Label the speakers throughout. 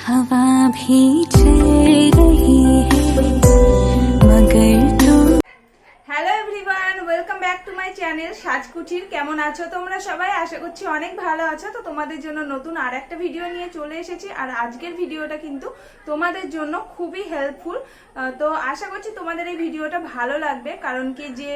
Speaker 1: हवा भी चल रही है मगर तू।
Speaker 2: Hello everyone, welcome back to my channel সাজকুঠির। কেমন আছো তোমরা সবাই? আশা করছি অনেক ভালো আছো। তো তোমাদের জন্য নতুন আর একটা ভিডিও নিয়ে চলে এসেছি। আর আজকের ভিডিওটা কিন্তু তোমাদের জন্য খুবই হেল্পফুল। তো আশা করছি তোমাদের এই ভিডিওটা ভালো লাগবে, কারণ কি যে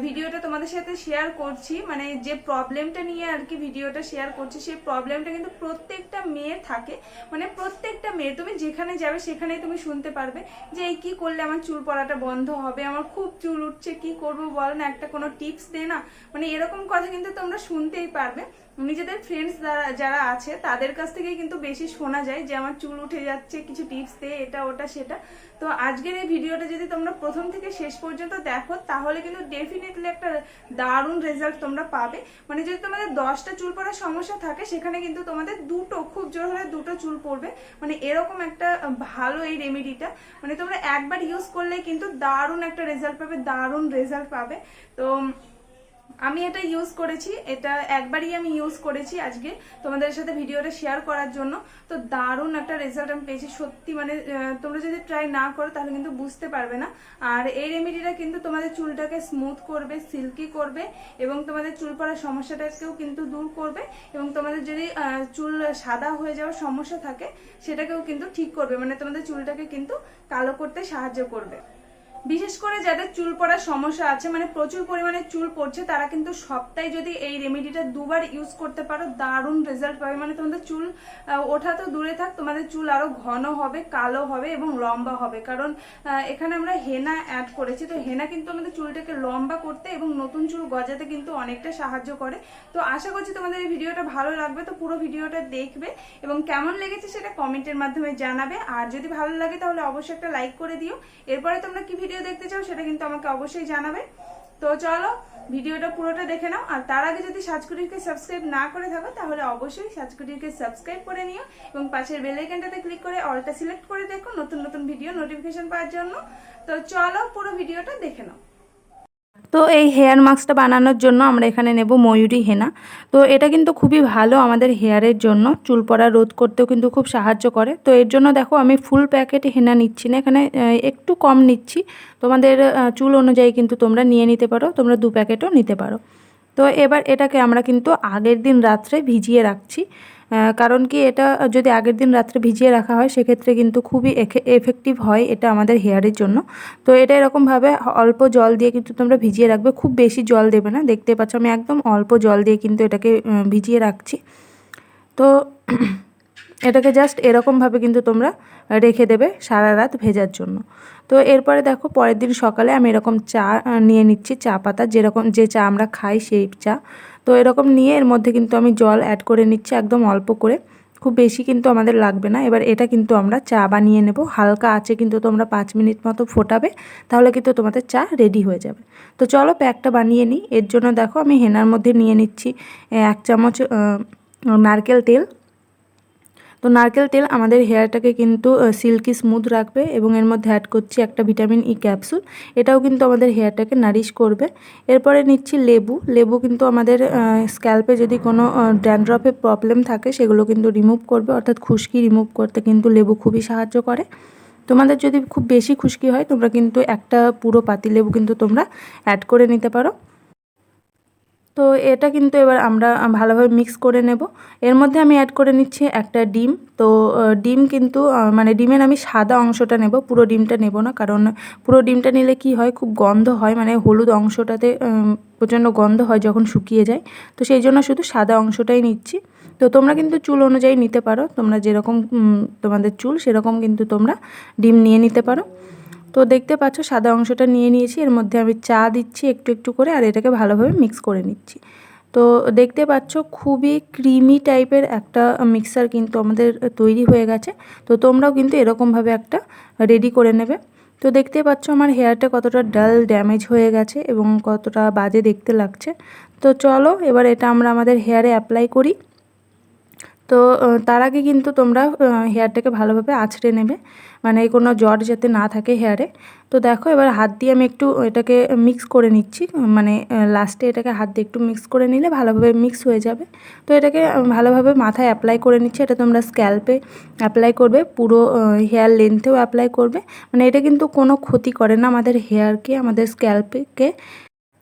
Speaker 2: ভিডিওটা তোমাদের সাথে শেয়ার করছি, মানে যে প্রবলেমটা নিয়ে আর কি ভিডিওটা শেয়ার করছি, সেই প্রবলেমটা কিন্তু প্রত্যেকটা মেয়ের থাকে। মানে প্রত্যেকটা মেয়ে, তুমি যেখানে যাবে সেখানেই তুমি শুনতে পারবে যে এই কি করলে আমার চুল পড়াটা বন্ধ হবে, আমার খুব চুল উঠছে, কি করবো বল না, একটা কোনো টিপস দে না। মানে এরকম কথা কিন্তু তোমরা শুনতেই পারবে। নিজেদের ফ্রেন্ডস যারা আছে তাদের কাছ থেকে কিন্তু বেশি শোনা যায় যে আমার চুল উঠে যাচ্ছে, কিছু টিপস দে, এটা ওটা সেটা। তো আজকের এই ভিডিওটা যদি তোমরা প্রথম থেকে শেষ পর্যন্ত দেখো তাহলে কিন্তু ডেফিনেটলি একটা দারুণ রেজাল্ট তোমরা পাবে। মানে যদি তোমাদের 10টা চুল পড়ার সমস্যা থাকে সেখানে কিন্তু তোমাদের দুটো, খুব জোর হলে দুটো চুল পড়বে। মানে এরকম একটা ভালো এই রেমেডিটা, মানে তোমরা একবার ইউজ করলে কিন্তু দারুণ একটা রেজাল্ট পাবে, দারুণ রেজাল্ট পাবে। তো আমি এটা ইউজ করেছি, এটা একবারই আমি ইউজ করেছি আজকে তোমাদের সাথে ভিডিওটা শেয়ার করার জন্য। তো দারুণ একটা রেজাল্ট আমি পেয়েছি সত্যি। মানে তোমরা যদি ট্রাই না করো তাহলে কিন্তু বুঝতে পারবে না। আর এই রেমেডিটা কিন্তু তোমাদের চুলটাকে স্মুথ করবে, সিল্কি করবে, এবং তোমাদের চুল পড়ার সমস্যাটাকেও কিন্তু দূর করবে, এবং তোমাদের যদি চুল সাদা হয়ে যাওয়ার সমস্যা থাকে সেটাকেও কিন্তু ঠিক করবে। মানে তোমাদের চুলটাকে কিন্তু কালো করতে সাহায্য করবে। বিশেষ করে যাদের চুল পড়ার সমস্যা আছে, মানে প্রচুর পরিমাণে চুল পড়ছে, তারা কিন্তু সপ্তাহে যদি এই রেমেডিটা দুবার ইউজ করতে পারো দারুণ রেজাল্ট পাবে। মানে তোমাদের চুল ওঠা তো দূরে থাক, তোমাদের চুল আরো ঘন হবে, কালো হবে এবং লম্বা হবে। কারণ এখানে আমরা হেনা অ্যাড করেছি। তো হেনা কিন্তু আমাদের চুলটাকে লম্বা করতে এবং নতুন চুল গজাতে কিন্তু অনেকটা সাহায্য করে। তো আশা করছি তোমাদের এই ভিডিওটা ভালো লাগবে। তো পুরো ভিডিওটা দেখবে এবং কেমন লেগেছে সেটা কমেন্টের মাধ্যমে জানাবে। আর যদি ভালো লাগে তাহলে অবশ্যই একটা লাইক করে দিও। এরপরে তোমরা কি ভিডিও দেখতে চাও সেটা কিন্তু আমাকে অবশ্যই জানাবে। তো চলো ভিডিওটা পুরোটা দেখে নাও। আর তার আগে যদি সাজকুঠিরকে সাবস্ক্রাইব না করে থাকো তাহলে অবশ্যই সাজকুঠিরকে সাবস্ক্রাইব করে নিও, এবং পাশের বেল আইকনটাতে ক্লিক করে অলটা সিলেক্ট করে দেখো নতুন নতুন ভিডিও নোটিফিকেশন পাওয়ার জন্য। তো চলো পুরো ভিডিওটা দেখে নাও।
Speaker 3: তো এই হেয়ার মাস্কটা বানানোর জন্য আমরা এখানে নেব ময়ূরী হেনা। তো এটা কিন্তু খুবই ভালো আমাদের হেয়ারের জন্য, চুল পড়া রোধ করতেও কিন্তু খুব সাহায্য করে। তো এর জন্য দেখো আমি ফুল প্যাকেট হেনা নিচ্ছি না, এখানে একটু কম নিচ্ছি। তোমাদের চুল অনুযায়ী কিন্তু তোমরা নিয়ে নিতে পারো, তোমরা 2 প্যাকেটও নিতে পারো। তো এবার এটাকে আমরা কিন্তু আগের দিন রাত্রে ভিজিয়ে রাখছি। কারণ কি এটা যদি আগের দিন রাত্রে ভিজিয়ে রাখা হয় সেক্ষেত্রে কিন্তু খুবই এফেক্টিভ হয় এটা আমাদের হেয়ারের জন্য। তো এটা এরকমভাবে অল্প জল দিয়ে কিন্তু তোমরা ভিজিয়ে রাখবে, খুব বেশি জল দেবে না। দেখতে পাচ্ছ আমি একদম অল্প জল দিয়ে কিন্তু এটাকে ভিজিয়ে রাখছি। তো এটাকে জাস্ট এরকমভাবে কিন্তু তোমরা রেখে দেবে সারা রাত ভেজার জন্য। তো এরপরে দেখো পরের দিন সকালে আমি এরকম চা নিয়ে নিচ্ছি, চা পাতা, যেরকম যে চা আমরা খাই সেই চা। তো এরকম নিয়ে এর মধ্যে কিন্তু আমি জল অ্যাড করে নিচ্ছি একদম অল্প করে, খুব বেশি কিন্তু আমাদের লাগবে না। এবার এটা কিন্তু আমরা চা বানিয়ে নেব, হালকা আছে কিন্তু তোমরা 5 মিনিট মতো ফোটাবে, তাহলে কিন্তু তোমাদের চা রেডি হয়ে যাবে। তো চলো প্যাকটা বানিয়ে নিই। এর জন্য দেখো আমি হেনার মধ্যে নিয়ে নিচ্ছি 1 চামচ নারকেল তেল। তো নারকেল তেল আমাদের হেয়ারটাকে কিন্তু সিল্কি স্মুথ রাখবে, এবং এর মধ্যে অ্যাড করছি একটা ভিটামিন ই ক্যাপসুল, এটাও কিন্তু আমাদের হেয়ারটাকে নারিশ করবে। এরপরে নিচ্ছি লেবু। লেবু কিন্তু আমাদের স্ক্যাল্পে যদি কোনো ড্যান্ড্রফের প্রবলেম থাকে সেগুলো কিন্তু রিমুভ করবে, অর্থাৎ খুশকি রিমুভ করতে কিন্তু লেবু খুবই সাহায্য করে। তোমাদের যদি খুব বেশি খুশকি হয় তোমরা কিন্তু একটা পুরো পাতি লেবু কিন্তু তোমরা অ্যাড করে নিতে পারো। তো এটা কিন্তু এবার আমরা ভালোভাবে মিক্স করে নেব। এর মধ্যে আমি অ্যাড করে নিচ্ছি একটা ডিম। তো ডিম কিন্তু মানে ডিমের আমি সাদা অংশটা নেব, পুরো ডিমটা নেব না, কারণ পুরো ডিমটা নিলে কি হয় খুব গন্ধ হয়, মানে হলুদ অংশটাতে প্রচণ্ড গন্ধ হয় যখন শুকিয়ে যায়। তো সেই জন্য শুধু সাদা অংশটাই নিচ্ছি। তো তোমরা কিন্তু চুল অনুযায়ী নিতে পারো, তোমরা যেরকম তোমাদের চুল সেরকম কিন্তু তোমরা ডিম নিয়ে নিতে পারো। তো দেখতে পাচ্ছ সাদা অংশটা নিয়ে নিয়েছি, এর মধ্যে আমি চা দিচ্ছি একটু একটু করে, আর এটাকে ভালোভাবে মিক্স করে নিচ্ছি। তো দেখতে পাচ্ছ খুবই ক্রিমি টাইপের একটা মিক্সার কিন্তু আমাদের তৈরি হয়ে গেছে। তো তোমরাও কিন্তু এরকমভাবে একটা রেডি করে নেবে। তো দেখতে পাচ্ছ আমার হেয়ারটা কতটা ডাল ড্যামেজ হয়ে গেছে এবং কতটা বাজে দেখতে লাগছে। তো চলো এবার এটা আমরা আমাদের হেয়ারে অ্যাপ্লাই করি। তো তার আগে কিন্তু তোমরা হেয়ারটাকে ভালোভাবে আঁচড়ে নেবে, মানে কোনো জট যাতে না থাকে হেয়ারে। তো দেখো এবার হাত দিয়ে আমি একটু এটাকে মিক্স করে নিচ্ছি, মানে লাস্টে এটাকে হাত দিয়ে একটু মিক্স করে নিলে ভালোভাবে মিক্স হয়ে যাবে। তো এটাকে ভালোভাবে মাথায় অ্যাপ্লাই করে নিচ্ছি। এটা তোমরা স্ক্যাল্পে অ্যাপ্লাই করবে, পুরো হেয়ার লেন্থেও অ্যাপ্লাই করবে, মানে এটা কিন্তু কোনো ক্ষতি করে না আমাদের হেয়ারকে, আমাদের স্ক্যাল্পকে।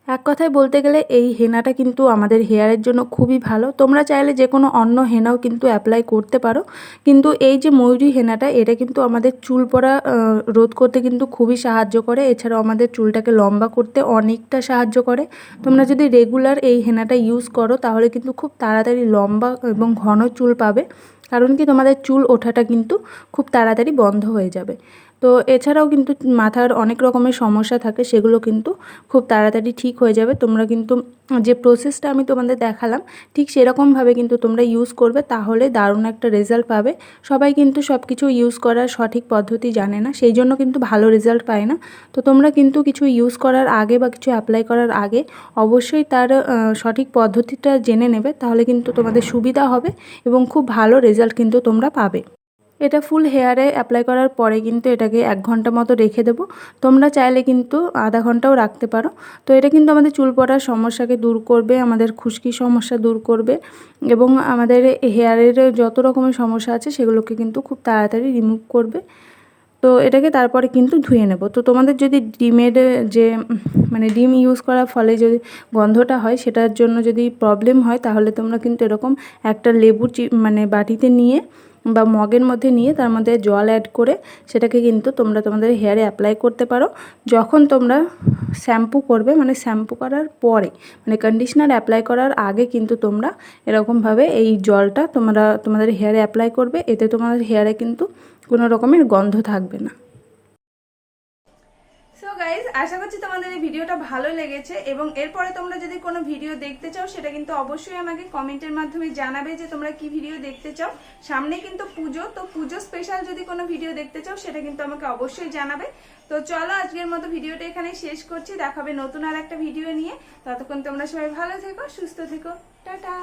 Speaker 3: এক কথায় বলতে গেলে এই হেনাটা কিন্তু আমাদের হেয়ারের জন্য খুবই ভালো। তোমরা চাইলে যে কোনো অন্য হেনাও কিন্তু অ্যাপ্লাই করতে পারো, কিন্তু এই যে ময়ূরী হেনাটা এটা কিন্তু আমাদের চুল পড়া রোধ করতে কিন্তু খুবই সাহায্য করে। এছাড়াও আমাদের চুলটাকে লম্বা করতে অনেকটা সাহায্য করে। তোমরা যদি রেগুলার এই হেনাটা ইউজ করো তাহলে কিন্তু খুব তাড়াতাড়ি লম্বা এবং ঘন চুল পাবে, কারণ কি তোমাদের চুল ওঠাটা কিন্তু খুব তাড়াতাড়ি বন্ধ হয়ে যাবে। তো এছাড়াও কিন্তু মাথার অনেক রকমের সমস্যা থাকে, সেগুলো কিন্তু খুব তাড়াতাড়ি ঠিক হয়ে যাবে। তোমরা কিন্তু যে প্রসেসটা আমি তোমাদের দেখালাম ঠিক সেরকমভাবে কিন্তু তোমরা ইউজ করবে, তাহলে দারুণ একটা রেজাল্ট পাবে। সবাই কিন্তু সব কিছু ইউজ করার সঠিক পদ্ধতি জানে না, সেই জন্য কিন্তু ভালো রেজাল্ট পায় না। তো তোমরা কিন্তু কিছু ইউজ করার আগে বা কিছু অ্যাপ্লাই করার আগে অবশ্যই তার সঠিক পদ্ধতিটা জেনে নেবে, তাহলে কিন্তু তোমাদের সুবিধা হবে এবং খুব ভালো রেজাল্ট কিন্তু তোমরা পাবে। এটা ফুল হেয়ারে অ্যাপ্লাই করার পরে কিন্তু এটাকে 1 ঘন্টা মতো রেখে দেবো। তোমরা চাইলে কিন্তু আধা ঘন্টাও রাখতে পারো। তো এটা কিন্তু আমাদের চুল পড়ার সমস্যাকে দূর করবে, আমাদের খুশকির সমস্যা দূর করবে এবং আমাদের হেয়ারের যত রকমের সমস্যা আছে সেগুলোকে কিন্তু খুব তাড়াতাড়ি রিমুভ করবে। তো এটাকে তারপরে কিন্তু ধুয়ে নেব। তো তোমাদের যদি ডিমের যে মানে ডিম ইউজ করার ফলে যদি গন্ধটা হয় সেটার জন্য যদি প্রবলেম হয়, তাহলে তোমরা কিন্তু এরকম একটা লেবু মানে বাটিতে নিয়ে বা মগের মধ্যে নিয়ে তার মধ্যে জল অ্যাড করে সেটাকে কিন্তু তোমরা তোমাদের হেয়ারে অ্যাপ্লাই করতে পারো। যখন তোমরা শ্যাম্পু করবে, মানে শ্যাম্পু করার পরে, মানে কন্ডিশনার অ্যাপ্লাই করার আগে কিন্তু তোমরা এরকমভাবে এই জলটা তোমরা তোমাদের হেয়ারে অ্যাপ্লাই করবে। এতে তোমাদের হেয়ারে কিন্তু কোনো রকমের গন্ধ থাকবে না।
Speaker 2: সো গাইজ, আশা করছি তোমাদের এই ভিডিওটা ভালো লেগেছে এবং এরপরে তোমরা যদি কোনো ভিডিও দেখতে চাও সেটা কিন্তু অবশ্যই আমাকে কমেন্টের মাধ্যমে জানাবে যে তোমরা কি ভিডিও দেখতে চাও। সামনে কিন্তু পুজো, তো পুজো স্পেশাল যদি কোনো ভিডিও দেখতে চাও সেটা কিন্তু আমাকে অবশ্যই জানাবে। তো চলো আজকের মতো ভিডিওটা এখানে শেষ করছি, দেখাবে নতুন আর একটা ভিডিও নিয়ে। ততক্ষণ তোমরা সবাই ভালো থেকো, সুস্থ থেকো, টাটা।